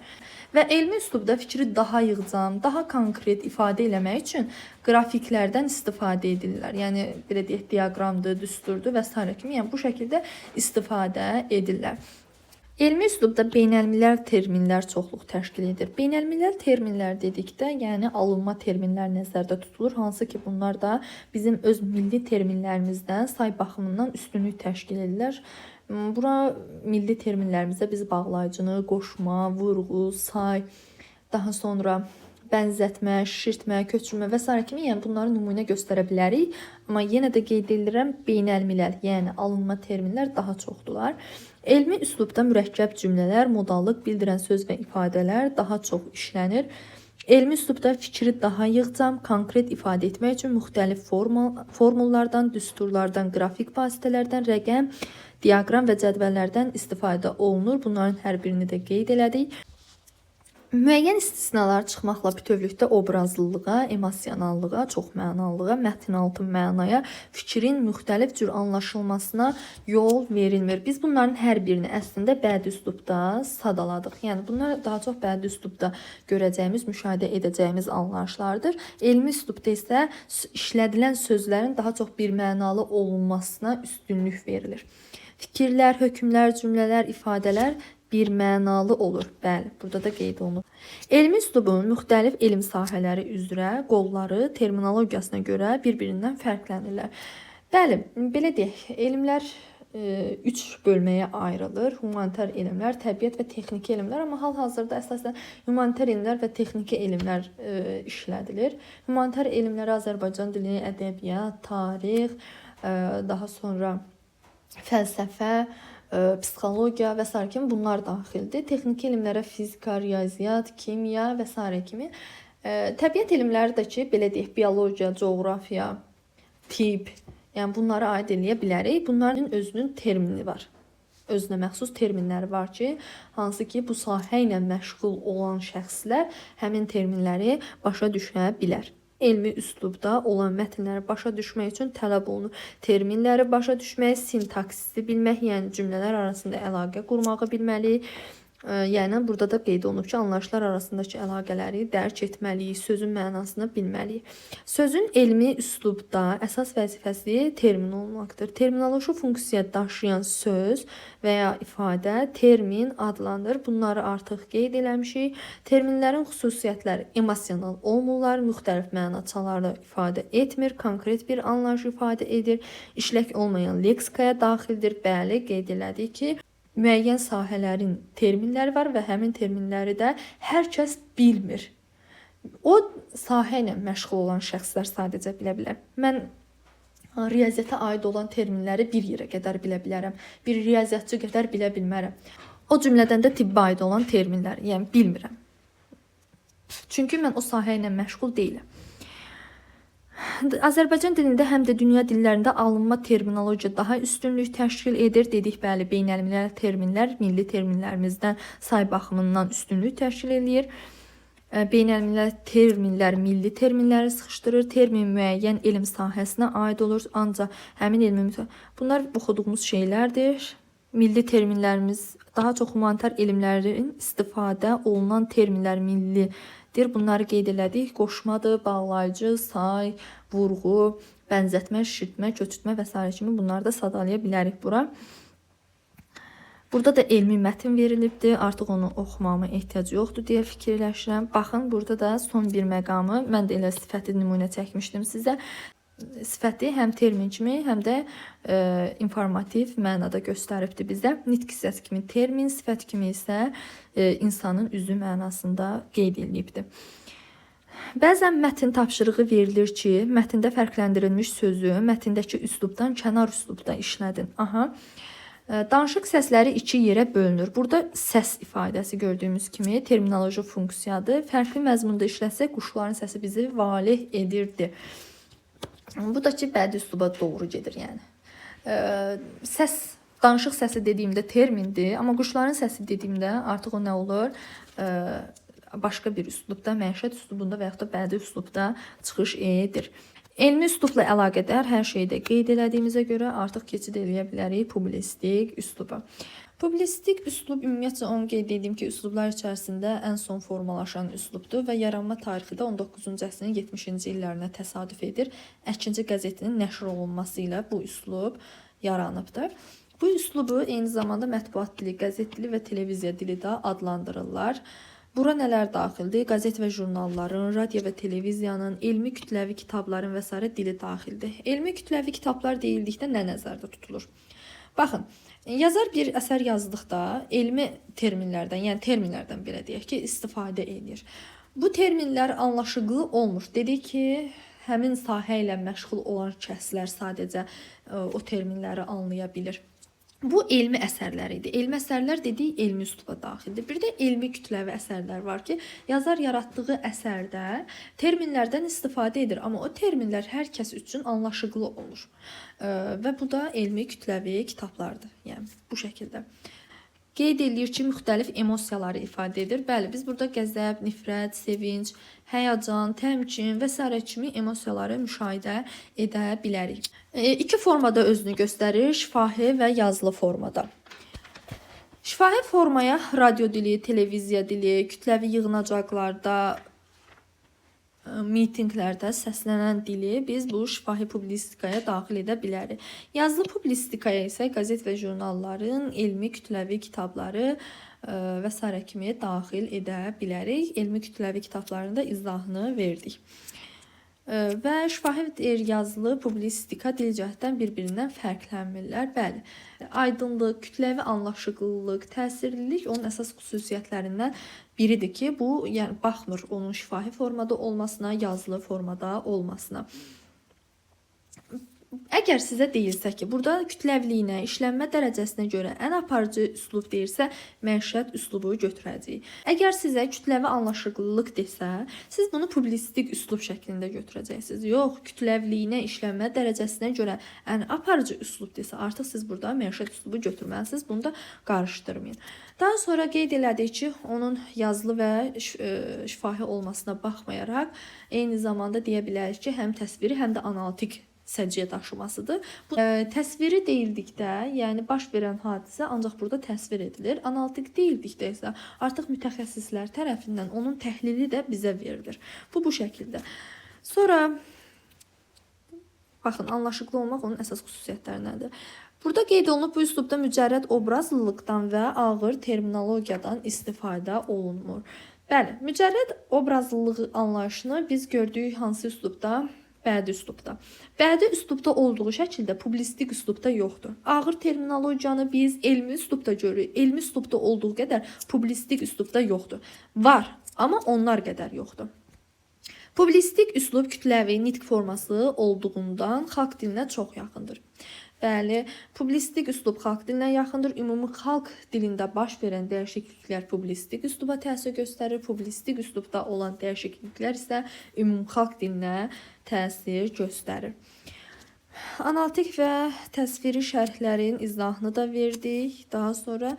Və elmi üslubda fikri daha yığcam, daha konkret ifadə eləmək üçün qrafiklərdən istifadə edirlər. Yəni, belə deyək, diaqramdır, düsturdur və s. kimi, yəni bu şəkildə istifadə edirlər. Elmi üslubda beynəlmiləl terminlər çoxluq təşkil edir. Beynəlmiləl terminlər dedikdə, yəni alınma terminlər nəzərdə tutulur, hansı ki bunlar da bizim öz milli terminlərimizdən say baxımından üstünlük təşkil edirlər. Bura milli terminlərimizdə biz bağlayıcını, qoşma, vurğu, say, daha sonra bənzətmə, şişirtmə, köçürmə və s. kimi, yəni bunları nümunə göstərə bilərik. Amma yenə də qeyd edirəm, beynəlmiləl, yəni alınma terminlər daha çoxdular. Elmi üslubda mürəkkəb cümlələr, modallıq bildirən söz və ifadələr daha çox işlənir. Elmi üslubda fikri daha yığcam, konkret ifadə etmək üçün müxtəlif formullardan, düsturlardan, qrafik vasitələrdən, rəqəm, diaqram və cədvəllərdən istifadə olunur. Bunların hər birini də qeyd elədik. Müəyyən istisnalar çıxmaqla bütövlükdə obrazlılığa, emosionallığa, çoxmənalığa, mətnaltı mənaya, fikrin müxtəlif cür anlaşılmasına yol verilmir. Biz bunların hər birini əslində bədii üslubda sadaladıq. Yəni bunlar daha çox bədii üslubda görəcəyimiz, müşahidə edəcəyimiz anlayışlardır. Elmi üslubda isə işlədilən sözlərin daha çox birmənalı olunmasına üstünlük verilir. Fikirlər, hökmlər, cümlələr, ifadələr birmənalı olur. Bəli, burada da qeyd olunur. Elmi üslubun müxtəlif elm sahələri üzrə qolları terminologiyasına görə bir-birindən fərqlənirlər. Bəli, belə deyək, elmlər 3 bölməyə ayrılır. Humanitar elmlər, təbiət və texniki elmlər, amma hal-hazırda əsasən humanitar elmlər və texniki elmlər işlədilir. Humanitar elmlərə Azərbaycan dili, ədəbiyyat, tarix, daha sonra fəlsəfə, psixologiya və s. kimi bunlar daxildir. Texniki elmlərə fizika, riyaziyyat, kimya və s. kimi. Təbiət elmləri də ki, belə deyək, biologiya, coğrafiya, tibb, yəni bunlara aid eləyə bilərik. Bunların özünün termini var. Özünə məxsus terminləri var ki, hansı ki bu sahə ilə məşğul olan şəxslər həmin terminləri başa düşə bilər. Elmi üslubda olan mətnləri başa düşmək üçün tələb olunur. Terminləri başa düşmək, sintaksisi bilmək, yəni cümlələr arasında əlaqə qurmağı bilməliyik. Yəni burada da qeyd olunub ki, anlayışlar arasındakı əlaqələri dərk etməliyik, sözün mənasını bilməliyik. Sözün elmi üslubda əsas vəzifəsi termin olmaqdır. Terminoloji funksiya daşıyan söz və ya ifadə termin adlanır. Bunları artıq qeyd eləmişik. Terminlərin xüsusiyyətləri emosional olmurlar, müxtəlif mənaçalarda ifadə etmir, konkret bir anlayış ifadə edir, işlək olmayan leksikaya daxildir. Bəli, qeyd elədik ki, müəyyən sahələrin terminləri var və həmin terminləri də hər kəs bilmir. O sahə ilə məşğul olan şəxslər sadəcə bilə bilər. Mən riyaziyyata aid olan terminləri bir yerə qədər bilə bilərəm. Bir riyaziyyatçı qədər bilə bilmərəm. O cümlədən də tibbə aid olan terminləri, yəni bilmirəm. Çünki mən o sahə ilə məşğul deyiləm. Azərbaycan dilində həm də dünya dillərində alınma terminologiya daha üstünlük təşkil edir. Dedik, bəli, beynəlmiləl terminlər milli terminlərimizdən say baxımından üstünlük təşkil edir. Beynəlmiləl terminlər milli terminləri sıxışdırır. Termin müəyyən elm sahəsinə aid olur, ancaq həmin elmi bunlar oxuduğumuz şeylərdir. Milli terminlərimiz daha çox humanitar elmlərin istifadə olunan terminlər millidir. Bunları qeyd elədik. Qoşmadır, bağlayıcı, say, vurğu, bənzətmə, şişirtmə, köçürtmə və s. kimi bunları da sadalaya bilərik bura. Burada da elmi mətn verilibdir. Artıq onu oxumağıma ehtiyac yoxdur deyə fikirləşirəm. Baxın, burada da son bir məqamı, mən də elə sifəti nümunə çəkmişdim sizə. Sifəti həm termin kimi, həm də informativ mənada göstəribdir bizə. Nitq hissəsi kimi termin, sifət kimi isə insanın üzü mənasında qeyd edilibdir. Bəzən mətn tapşırığı verilir ki, mətndə fərqləndirilmiş sözü mətndəki üslubdan kənar üslubda işlədin. Danışıq səsləri iki yerə bölünür. Burada səs ifadəsi gördüyümüz kimi terminoloji funksiyadır. Fərqli məzmunda işləsək, quşların səsi bizi valeh edirdi. Bu da ki, bədii üsluba doğru gedir, yəni. Danışıq səsi dediyimdə termindir, amma quşların səsi dediyimdə artıq o nə olur? Başqa bir üslubda, məişət üslubunda və yaxud da bədii üslubda çıxış edir. Elmi üslubla əlaqədar hər şeydə qeyd elədiyimizə görə artıq keçid eləyə bilərik publistik üsluba. Publistik üslub ümumiyyətcə onu qeyd edeyim ki, üslublar içərisində ən son formalaşan üslubdur və yaranma tarixi də 19-cu əsrin 70-ci illərinə təsadüf edir. Əkinci qəzetinin nəşr olunması ilə bu üslub yaranıbdır. Bu üslubu eyni zamanda mətbuat dili, qəzet dili və televiziya dili də adlandırırlar. Bura nələr daxildir? Qəzet və jurnalların, radio və televiziyanın, elmi kütləvi kitabların və s. dili daxildir. Elmi kütləvi kitablar deyildikdə nə nəzərdə tutulur? Baxın, yazar bir əsər yazdıqda elmi terminlərdən, yəni terminlərdən belə deyək ki, istifadə edir. Bu terminlər anlaşıqlı olmur. Dedik ki, həmin sahə ilə məşğul olan şəxslər sadəcə o terminləri anlaya bilir. Bu elmi əsərlər idi. Elmi əsərlər dedik, elmi üsluba daxildir. Bir də elmi kütləvi əsərlər var ki, yazar yaratdığı əsərdə terminlərdən istifadə edir. Amma o terminlər hər kəs üçün anlaşıqlı olur. Və bu da elmi kütləvi kitablardır. Yəni bu şəkildə. qeyd edir ki, müxtəlif emosiyaları ifadə edir. Bəli, biz burada qəzəb, nifrət, sevinc, həyəcan, təmkin və s. kimi emosiyaları müşahidə edə bilərik. İki formada özünü göstərir, şifahi və yazılı formada. Şifahi formaya radio dili, televiziya dili, kütləvi yığınacaqlarda, mitinqlərdə səslənən dili biz bu şifahi publistikaya daxil edə bilərik. Yazılı publistikaya isə qəzet və jurnalların, elmi kütləvi kitabları və s. kimi daxil edə bilərik. Elmi kütləvi kitabların da izahını verdik. Və şifahi yazılı publistika dil cəhətdən bir-birindən fərqlənmirlər. Bəli, aydınlıq, kütləvi anlaşıqlılıq, təsirlilik onun əsas xüsusiyyətlərindən biridir ki, bu yəni baxmır onun şifahi formada olmasına, yazılı formada olmasına. Əgər sizə deyilsə ki, burada kütləvliyinə, işlənmə dərəcəsinə görə ən aparıcı üslub deyirsə, məişət üslubu götürəcəyik. Əgər sizə kütləvi anlaşıqlılıq desə, siz bunu publistik üslub şəklində götürəcəksiniz. Yox, kütləvliyinə, işlənmə dərəcəsinə görə ən aparıcı üslub desə, artıq siz burada məişət üslubu götürməlisiniz. Bunu da qarışdırmayın. Daha sonra qeyd elədik ki, onun yazılı və şifahi olmasına baxmayaraq, eyni zamanda deyə bilərik ki, həm təsviri, həm də analitik səciyyə daşımasıdır. Bu təsviri deyildikdə, yəni baş verən hadisə ancaq burada təsvir edilir. Analitik deyildikdə isə artıq mütəxəssislər tərəfindən onun təhlili də bizə verilir. Bu şəkildə. Sonra baxın, anlaşıqlı olmaq onun əsas xüsusiyyətlərindəndir. Burada qeyd olunub bu üslubda mücərrəd obrazlılıqdan və ağır terminologiyadan istifadə olunmur. Bəli, mücərrəd obrazlılığı anlayışını biz gördük hansı üslubda? Bədi üslubda. Bədi üslubda olduğu şəkildə publistik üslubda yoxdur. Ağır terminologiyanı biz elmi üslubda görürük. Elmi üslubda olduğu qədər publistik üslubda yoxdur. Var, amma onlar qədər yoxdur. Publistik üslub kütləvi nitq forması olduğundan xalq dilinə çox yaxındır. Bəli, publistik üslub xalq dilinə yaxındır. Ümumi xalq dilində baş verən dəyişikliklər publistik üsluba təsir göstərir. Publistik üslubda olan dəyişikliklər isə ümumi xalq dilinə təsir göstərir. Analitik və təsviri şərhlərin izahını da verdik. Daha sonra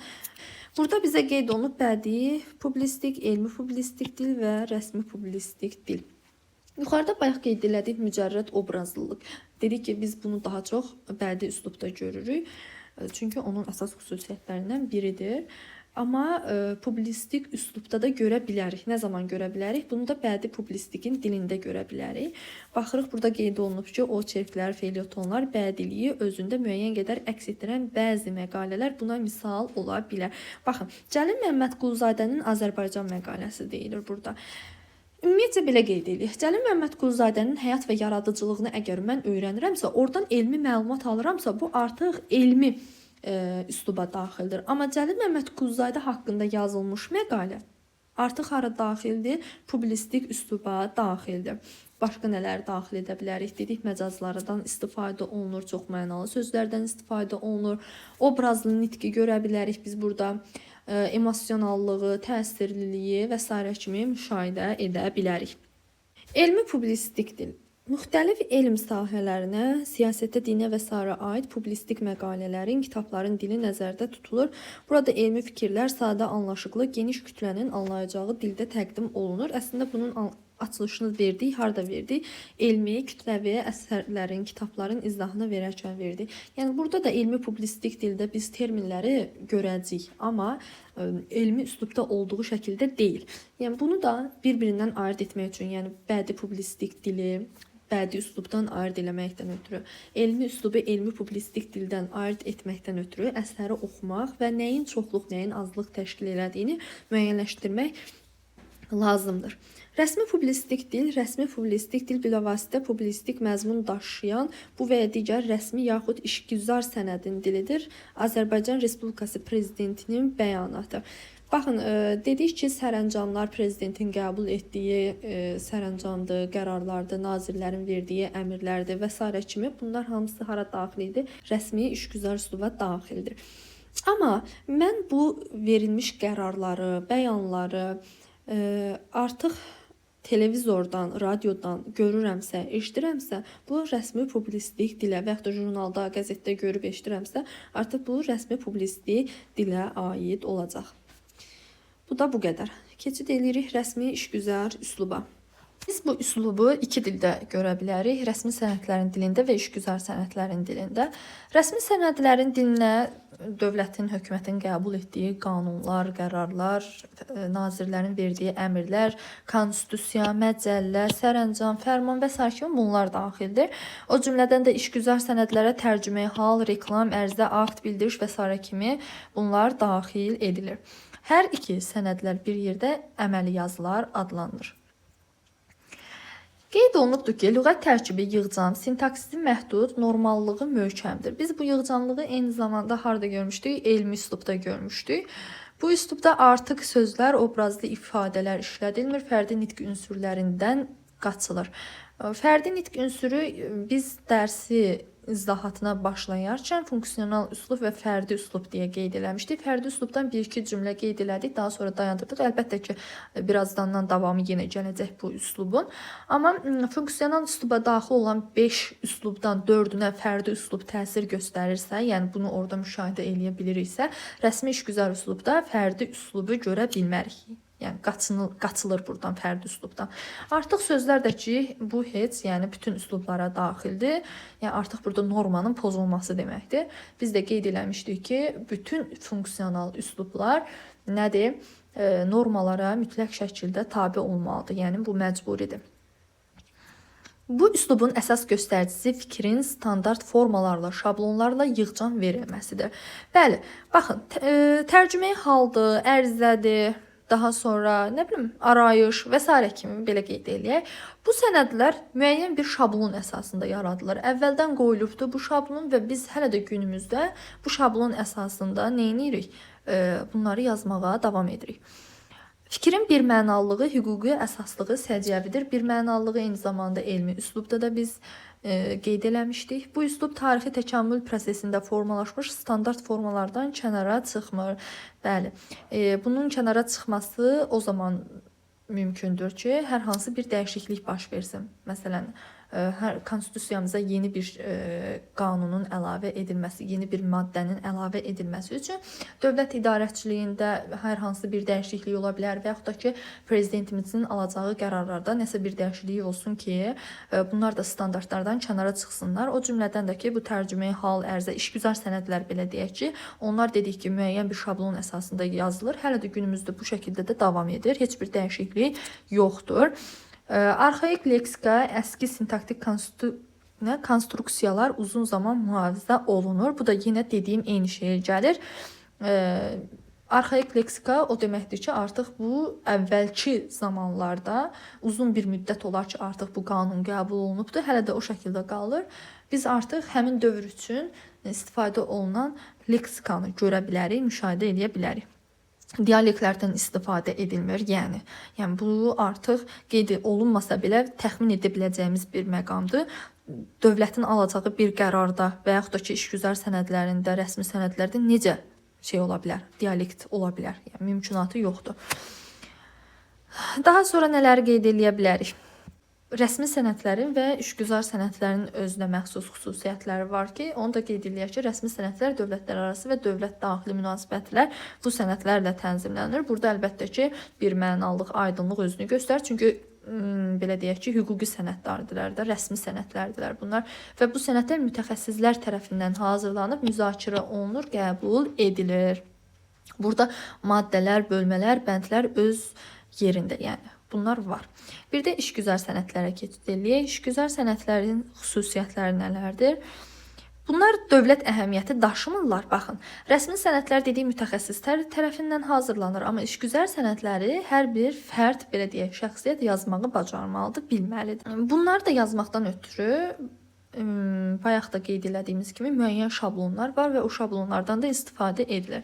burada bizə qeyd olunub bədii publistik, elmi publistik dil və rəsmi publistik dil. Yuxarıda bayaq qeyd elədik mücərrəd obrazlılıq. Dedik ki, biz bunu daha çox bədii üslubda görürük. Çünki onun əsas xüsusiyyətlərindən biridir. Amma publistik üslubda da görə bilərik. Nə zaman görə bilərik? Bunu da bədii publistikin dilində görə bilərik. Baxırıq, burada qeyd olunub ki, o çevklər, felyetonlar bədiliyi özündə müəyyən qədər əks etdirən bəzi məqalələr buna misal ola bilər. Baxın, Cəlil Məmmədquluzadənin Azərbaycan məqaləsi deyilir burada. Ümumiyyətcə belə qeyd edirik. Cəlil Məmmədquluzadənin həyat və yaradıcılığını əgər mən öyrənirəmsə, oradan elmi məlumat alıramsa, bu artıq elmi üsluba daxildir. Amma Cəlil Məmmədquluzadə haqqında yazılmış məqalə artıq hara daxildir? Publistik üsluba daxildir. Başqa nələr daxil edə bilərik? Dedik, məcazlardan istifadə olunur, çox mənalı sözlərdən istifadə olunur. Obrazlı nitqi görə bilərik biz burada. Emosionallığı, təsirliliyi və s. kimi müşahidə edə bilərik. Elmi publistik dil. Müxtəlif elm sahələrinə, siyasətə, dinə və s. aid publistik məqalələrin, kitabların dili nəzərdə tutulur. Burada elmi fikirlər sadə, anlaşıqlı, geniş kütlənin anlayacağı dildə təqdim olunur. Əslində bunun açılışını verdik, harda verdik? Elmi, kütləvi əsərlərin, kitabların izahını verərkən verdik. Yəni burada da elmi publistik dildə biz terminləri görəcəyik, amma elmi üslubda olduğu şəkildə deyil. Yəni bunu da bir-birindən ayırd etmək üçün, yəni bədii publistik dili bədii üslubdan ayırd eləməkdən ötürü, elmi üslubu elmi publistik dildən ayırd etməkdən ötürü əsəri oxumaq və nəyin çoxluq, nəyin azlıq təşkil elədiyini müəyyənləşdirmək lazımdır. Rəsmi publistik dil bilavasitə publistik məzmun daşıyan bu və ya digər rəsmi yaxud işgüzar sənədin dilidir. Azərbaycan Respublikası Prezidentinin bəyanatı. Baxın, dedik ki, sərəncamlar prezidentin qəbul etdiyi sərəncamdır, qərarlardır, nazirlərin verdiyi əmrlərdir və s. kimi bunlar hamısı hara daxildir? Rəsmi işgüzar üsluba daxildir. Amma mən bu verilmiş qərarları, bəyanları artıq televizordan, radiodan görürəmsə, eşidirəmsə, bu rəsmi publisistik dilə və yaxud da jurnalda, qəzetdə görüb eşidirəmsə, artıq bu rəsmi publisistik dilə aid olacaq. Bu da bu qədər. Keçid edirik rəsmi işgüzar üsluba. Biz bu üslubu iki dildə görə bilərik. Rəsmi sənədlərin dilində və işgüzar sənədlərin dilində. Rəsmi sənədlərin dilinə dövlətin, hökumətin qəbul etdiyi qanunlar, qərarlar, nazirlərin verdiyi əmrlər, konstitusiya, məcəllə, sərəncam, fərman və s. kimi bunlar daxildir. O cümlədən də işgüzar sənədlərə tərcümə hal, reklam, ərizə, akt, bildiriş və s. kimi bunlar daxil edilir. Hər iki sənədlər bir yerdə əməli yazılar adlanır. Qeyd olunubdur ki, lüğət tərkibi yığcam, sintaksisi məhdud, normallığı möhkəmdir. Biz bu yığcamlığı eyni zamanda harda görmüşdük? Elmi üslubda görmüşdük. Bu üslubda artıq sözlər, obrazlı ifadələr işlədilmir, fərdi nitq ünsürlərindən qaçılır. Fərdi nitq ünsürü biz dərsi izahatına başlayarkən funksional üslub və fərdi üslub deyə qeyd eləmişdik. Fərdi üslubdan bir-iki cümlə qeyd elədik, daha sonra dayandırdıq. Əlbəttə ki, birazdan davamı yenə gələcək bu üslubun. Amma funksional üsluba daxil olan 5 üslubdan 4-ünə fərdi üslub təsir göstərirsə, yəni bunu orada müşahidə eləyə biliriksə, rəsmi işgüzar üslubda fərdi üslubu görə bilmərik. Yəni qaçılır buradan fərdi üslubdan. Artıq sözlər də ki, bu heç, yəni bütün üslublara daxildir. Yəni artıq burada normanın pozulması deməkdir. Biz də qeyd eləmişdik ki, bütün funksional üslublar nədir? Normalara mütləq şəkildə tabe olmalıdır. Yəni bu məcburidir. Bu üslubun əsas göstəricisi fikrin standart formalarla, şablonlarla yığcam verilməsidir. Bəli, baxın, tərcüməyi haldır, ərizədir, daha sonra nə bilim arayış və s. kimi belə qeyd eləyək. Bu sənədlər müəyyən bir şablon əsasında yaradılır. Əvvəldən qoyulubdur bu şablon və biz hələ də günümüzdə bu şablon əsasında nə edirik? Bunları yazmağa davam edirik. Fikrin bir mənalılığı, hüquqi əsaslığı səciyyəvidir. Bir mənalılığı eyni zamanda elmi üslubda da biz qeyd eləmişdik. Bu üslub tarixi təkamül prosesində formalaşmış standart formalardan kənara çıxmır. Bəli, bunun kənara çıxması o zaman mümkündür ki, hər hansı bir dəyişiklik baş versin. Məsələn, konstitusiyamıza yeni bir qanunun əlavə edilməsi, yeni bir maddənin əlavə edilməsi üçün dövlət idarəçiliyində hər hansı bir dəyişiklik ola bilər və yaxud da ki, prezidentimizin alacağı qərarlarda nəsə bir dəyişiklik olsun ki, bunlar da standartlardan kənara çıxsınlar. O cümlədən də ki, bu tərcüməyi hal, ərizə, işgüzar sənədlər belə deyək ki, onlar dedik ki, müəyyən bir şablon əsasında yazılır. Hələ də günümüzdə bu şəkildə də davam edir. Heç bir dəyişiklik yoxdur. Arxaik leksika, əski sintaktik konstruksiyalar uzun zaman mühafizə olunur. Bu da yenə dediyim eyni şeyə gəlir. Arxaik leksika o deməkdir ki, artıq bu əvvəlki zamanlarda uzun bir müddət olar ki, artıq bu qanun qəbul olunubdur. Hələ də o şəkildə qalır. Biz artıq həmin dövr üçün istifadə olunan leksikanı görə bilərik, müşahidə edə bilərik. Dialektlərdən istifadə edilmir, yəni bu artıq qeyd olunmasa belə təxmin edə biləcəyimiz bir məqamdır. Dövlətin alacağı bir qərarda və yaxud da ki, işgüzar sənədlərində, rəsmi sənədlərdə necə ola bilər, dialekt ola bilər, yəni mümkünatı yoxdur. Daha sonra nələri qeyd edə bilərik? Rəsmi sənədlərin və işgüzar sənədlərin özünə məxsus xüsusiyyətləri var ki, onu da qeyd edək ki, rəsmi sənədlər dövlətlər arası və dövlət daxili münasibətlər bu sənədlərlə tənzimlənir. Burada əlbəttə ki, bir mənalıq, aydınlıq özünü göstərir. Çünki belə deyək ki, hüquqi sənədlərdirlər də, rəsmi sənədlərdirlər bunlar və bu sənədlər mütəxəssislər tərəfindən hazırlanıb, müzakirə olunur, qəbul edilir. Burada maddələr, bölmələr, bəndlər öz yerində, yəni bunlar var. Bir də işgüzar sənədlərə keçid eləyək. İşgüzar sənədlərin xüsusiyyətləri nələrdir? Bunlar dövlət əhəmiyyəti daşımırlar. Baxın, rəsmi sənədlər dediyi mütəxəssislər tərəfindən hazırlanır, amma işgüzar sənədləri hər bir fərd, belə deyək, şəxsiyyət yazmağı bacarmalıdır, bilməlidir. Bunları da yazmaqdan ötürü bayaq da qeyd elədiyimiz kimi müəyyən şablonlar var və o şablonlardan da istifadə edilir.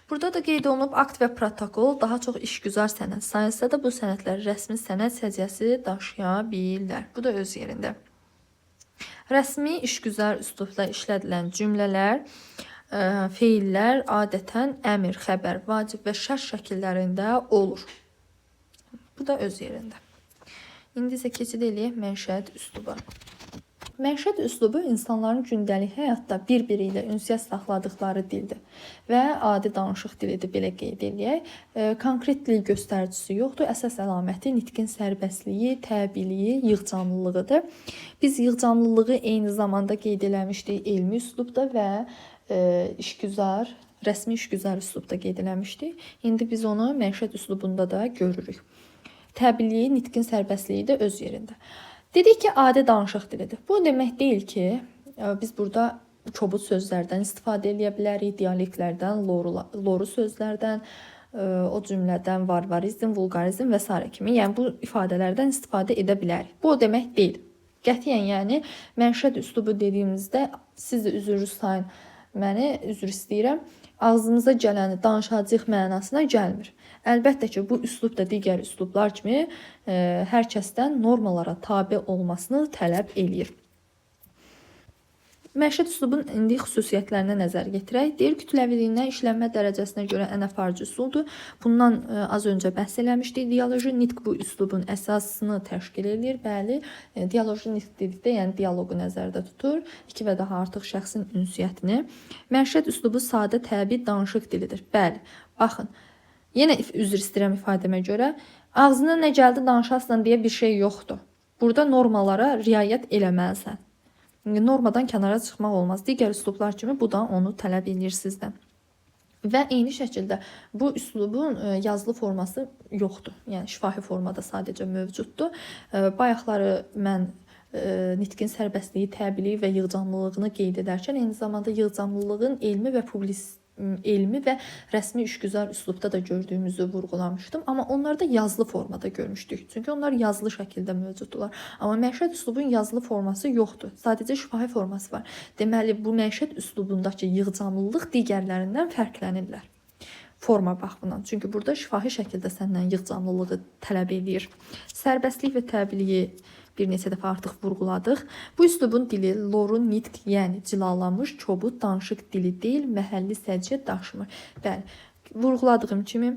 Burada da qeyd olunub akt və protokol daha çox işgüzar sənəd sayılsa da bu sənədlər rəsmi sənəd səciyyəsi daşıya bilirlər. Bu da öz yerində. Rəsmi işgüzar üslubla işlədilən cümlələr, feillər adətən əmr, xəbər, vacib və şərt şəkillərində olur. Bu da öz yerində. İndi isə keçid eləyək məişət üsluba. Məişət üslubu insanların gündəlik həyatda bir-biri ilə ünsiyyət saxladıkları dildir və adi danışıq dilidir, belə qeyd eləyək. Konkret dil göstəricisi yoxdur. Əsas əlaməti nitqin sərbəstliyi, təbiiliyi, yığcamlılığıdır. Biz yığcamlılığı eyni zamanda qeyd eləmişdik elmi üslubda və işgüzar, rəsmi işgüzar üslubda qeyd eləmişdik. İndi biz onu məişət üslubunda da görürük. Təbiiliyi, nitqin sərbəstliyi də öz yerində. Dedik ki, adi danışıq dilidir. Bu demək deyil ki, biz burada kobud sözlərdən istifadə edə bilərik, dialektlərdən, loru sözlərdən, o cümlədən varvarizm, vulqarizm və s. kimi. Yəni bu ifadələrdən istifadə edə bilərik. Bu o demək deyil. Qətiyyən, yəni məişət üslubu dediyimizdə siz də üzr sayın, məni üzr istəyirəm. Ağzımıza gələni danışacağıq mənasına gəlmir. Əlbəttə ki, bu üslub da digər üslublar kimi hər kəsdən normalara tabe olmasını tələb eləyir. Məişət üslubun indi xüsusiyyətlərinə nəzər yetirək. Deyir, kütləviliyinə, işlənmə dərəcəsinə görə ən aparıcı üsuldur. Bundan az öncə bəhs eləmişdik. Dialoji nitq bu üslubun əsasını təşkil edir. Bəli, dialoji nitq dedikdə, yəni dialoqu nəzərdə tutur. 2 və daha artıq şəxsin ünsiyyətini. Məişət üslubu sadə, təbii danışıq dilidir. Bəli, baxın. Yenə üzr istəyirəm ifadəmə görə. Ağzına nə gəldi danışasan deyə bir şey yoxdur. Burada normalara riayət eləməlisən. Normadan kənara çıxmaq olmaz. Digər üslublar kimi bu da onu tələb edir sizdən. Və eyni şəkildə bu üslubun yazılı forması yoxdur. Yəni şifahi formada sadəcə mövcuddur. Bayaqları mən nitqin sərbəstliyi, təbiiliyi və yığcamlılığını qeyd edərkən eyni zamanda yığcamlılığın elmi və rəsmi işgüzar üslubda da gördüyümüzü vurğulamışdım. Amma onlarda yazılı formada görmüşdük. Çünki onlar yazılı şəkildə mövcuddular. Amma məişət üslubun yazılı forması yoxdur. Sadəcə şifahi forması var. Deməli, bu məişət üslubundakı yığcamlılıq digərlərindən fərqlənirlər. Forma baxımından. Çünki burada şifahi şəkildə səndən yığcamlılığı tələb edir. Sərbəstlik və təbiiliyi bir neçə dəfə artıq vurğuladıq. Bu üslubun dili loru nitq, yəni cilalanmış kobud danışıq dili deyil, məhəlli səciyyə daşımır. Bəli, vurğuladığım kimi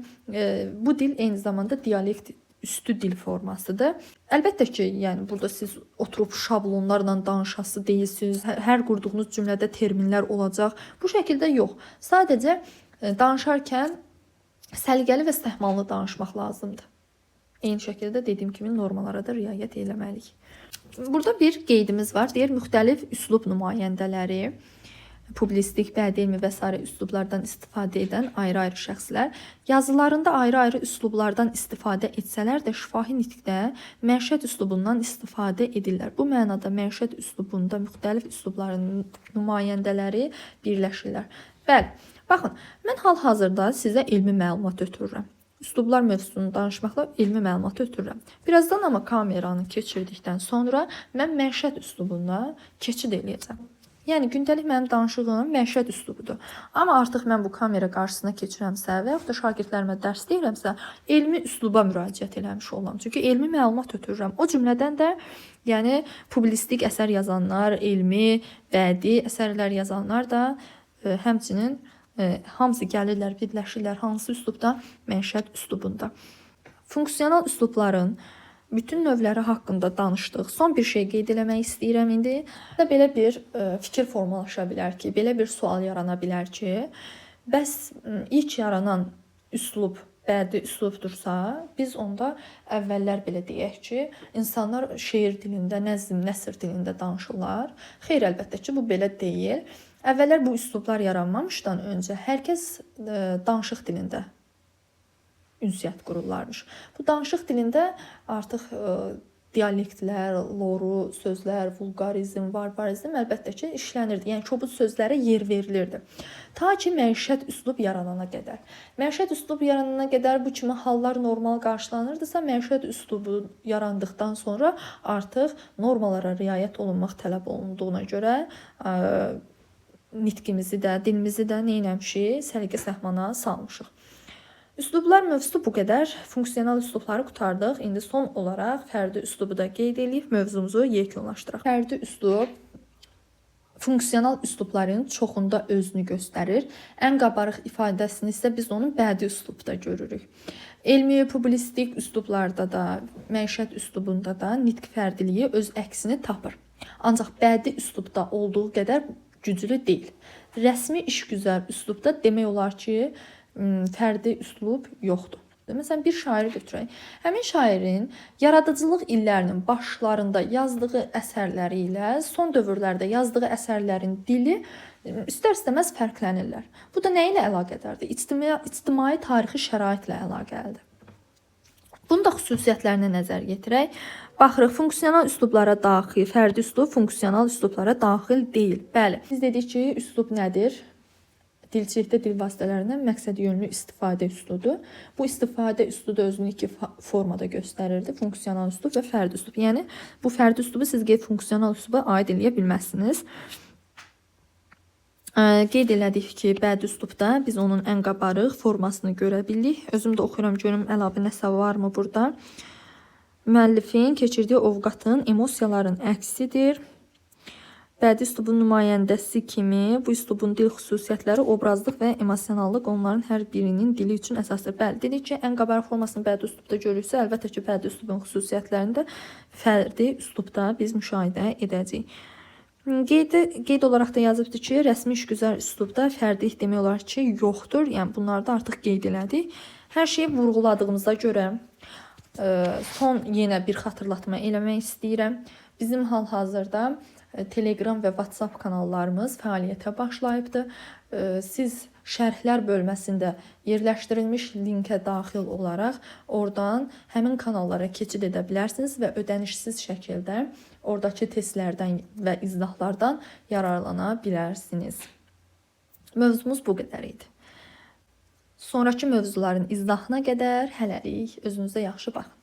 bu dil eyni zamanda dialekt üstü dil formasıdır. Əlbəttə ki, yəni burada siz oturub şablonlarla danışası deyilsiniz. Hər qurduğunuz cümlədə terminlər olacaq. Bu şəkildə yox. Sadəcə danışarkən səliqəli və səhmanlı danışmaq lazımdır. Eyni şəkildə dediyim kimi normalara da riayət eləməliyik. Burada bir qeydimiz var. Deyir, müxtəlif üslub nümayəndələri, publistik, bədii elmi və s. üslublardan istifadə edən ayrı-ayrı şəxslər yazılarında ayrı-ayrı üslublardan istifadə etsələr də şifahi nitqdə məişət üslubundan istifadə edirlər. Bu mənada məişət üslubunda müxtəlif üslubların nümayəndələri birləşirlər. Bəli, baxın, mən hal-hazırda sizə elmi məlumat ötürürəm. Üslublar mövzusunu danışmaqla elmi məlumat ötürürəm. Birazdan amma kameranı keçirdikdən sonra mən məişət üslubuna keçid eləyəcəm. Yəni gündəlik mənim danışığım məişət üslubudur. Amma artıq mən bu kamera qarşısına keçirəmsə və yaxud da şagirdlərimə dərs deyirəmsə, elmi üsluba müraciət eləmiş olam. Çünki elmi məlumat ötürürəm. O cümlədən də yəni publistik əsər yazanlar, elmi, bədii əsərlər yazanlar da həmçinin hamısı gəlirlər, birləşirlər hansı üslubda? Məişət üslubunda. Funksional üslubların bütün növləri haqqında danışdıq. Son bir şey qeyd eləmək istəyirəm indi. Belə bir fikir formalaşa bilər ki, belə bir sual yarana bilər ki, bəs ilk yaranan üslub bədii üslubdursa, biz onda əvvəllər belə deyək ki, insanlar şeir dilində, nəzm, nəsr dilində danışırlar. Xeyr, əlbəttə ki, bu belə deyil. Əvvəllər bu üslublar yaranmamışdan öncə hər kəs danışıq dilində ünsiyyət qururlarmış. Bu danışıq dilində artıq dialektlər, loru, sözlər, vulqarizm, varvarizm əlbəttə ki işlənirdi. Yəni kobud sözlərə yer verilirdi. Ta ki məişət üslub yaranana qədər. Məişət üslub yaranana qədər bu kimi hallar normal qarşılanırdısa, məişət üslubu yarandıqdan sonra artıq normalara riayət olunmaq tələb olunduğuna görə nitqimizi də, dilimizi də neynəmişik? Səliqə səhmana salmışıq. Üslublar mövzusu bu qədər. Funksional üslubları qurtardıq. İndi son olaraq fərdi üslubu da qeyd edib mövzumuzu yekunlaşdıraq. Fərdi üslub Funksional üslubların çoxunda özünü göstərir. Ən qabarıq ifadəsini isə biz onun bədii üslubda görürük. Elmi, publistik üslublarda da, məişət üslubunda da nitq fərdiliyi öz əksini tapır. Ancaq bədii üslubda olduğu qədər güclü deyil. Rəsmi işgüzar üslubda demək olar ki, fərdi üslub yoxdur. Məsələn, bir şairi götürək. Həmin şairin yaradıcılıq illərinin başlarında yazdığı əsərləri ilə son dövrlərdə yazdığı əsərlərin dili istər-istəməz fərqlənirlər. Bu da nə ilə əlaqədardır? İctimai tarixi şəraitlə əlaqəlidir. Bunun da xüsusiyyətlərinə nəzər yetirək. Baxırıq, funksional üslublara daxil, fərdi üslub funksional üslublara daxil deyil. Bəli, biz dedik ki, üslub nədir? Dilçilikdə dil vasitələrindən məqsədyönlü istifadə üslubudur. Bu istifadə üslubu özünü iki formada göstərirdi. Funksional üslub və fərdi üslub. Yəni, bu fərdi üslubu siz funksional üsluba aid eləyə bilməzsiniz. Qeyd elədik ki, bədii üslubda biz onun ən qabarıq formasını görə bildik. Özüm də oxuyuram, görüm əlavə nəsə varmı burada. Müəllifin keçirdiyi ovqatın emosiyaların əksidir. Bədii üslubun nümayəndəsi kimi bu üslubun dil xüsusiyyətləri, obrazlıq və emosionallıq onların hər birinin dili üçün əsasdır. Bəli, dedik ki, ən qabarıq formasını bədii üslubda görürsə, əlbəttə ki, bədii üslubun xüsusiyyətlərini də fərdi üslubda biz müşahidə edəcəyik. Qeyd olaraq da yazıbdır ki, rəsmi işgüzar üslubda fərdilik demək olar ki, yoxdur. Yəni, bunları da artıq qeyd elədik. Hər şeyi vurğuladığımıza görə son yenə bir xatırlatma eləmək istəyirəm. Bizim hal-hazırda Telegram və WhatsApp kanallarımız fəaliyyətə başlayıbdır. Siz şərhlər bölməsində yerləşdirilmiş linkə daxil olaraq oradan həmin kanallara keçid edə bilərsiniz və ödənişsiz şəkildə oradakı testlərdən və izahlardan yararlana bilərsiniz. Mövzumuz bu qədər idi. Sonrakı mövzuların izahına qədər hələlik özünüzə yaxşı baxın.